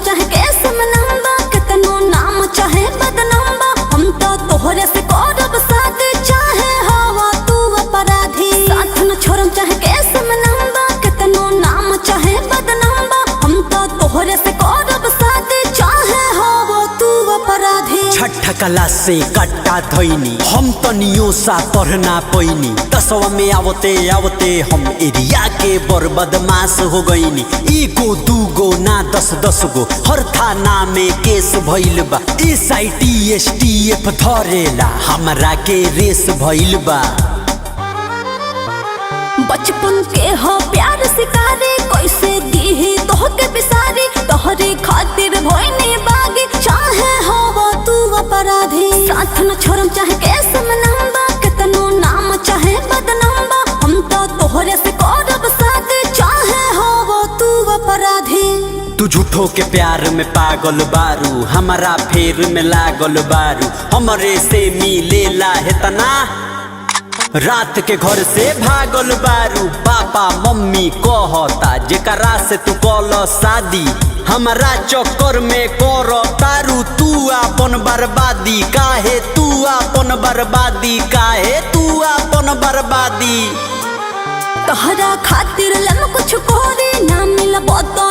चाहे केस में नंबा, कितनो नाम चाहे बदनाम बा, हम तो तोहरे से करब शादी, चाहे हवा तू अपराधी। साथ न छोड़म चाहे केस में नंबा, कितनो नाम चाहे बदनाम बा, हम तो तोहरे से करब शादी, चाहे हवा तू अपराधी। छठ कला से कट्टा धोइनी हम तो नियो सा पढ़ना पैनी, 10वां में आवते आवते हम एरिया के बर बदमाश हो गईनी। एगो दूगो ना 10-10 गो हर थाना में केस भइल बा, SIT STF धरेला हमरा के रेस भइल बा। बचपन के हो प्यार शिकारी, कैसे दीही तोहके बिसारी, तोहरे खातिर भोइनी बागी, चाहे हो तू अपराधी। साथ न छोड़म चाहे केस में नंबा, कितनो नाम चाहे बदनाम बा, हम तो तोहरे से करब शादी, चाहे हो तू अपराधी। तू झूठो के प्यार में पागल बारू, हमारा फेर में लागल बारू, हमरे से मिलेला हेतना रात के घर से भागल बारू। पापा मम्मी कहता जेकरा से तू कल शादी, हमारा चक्कर में कर तारू तू अपन बर्बादी। काहे तू अपन बर्बादी, काहे तू अपन बर्बादी। तोहरा खातिर लम कुछ कोरी ना मिलबो तो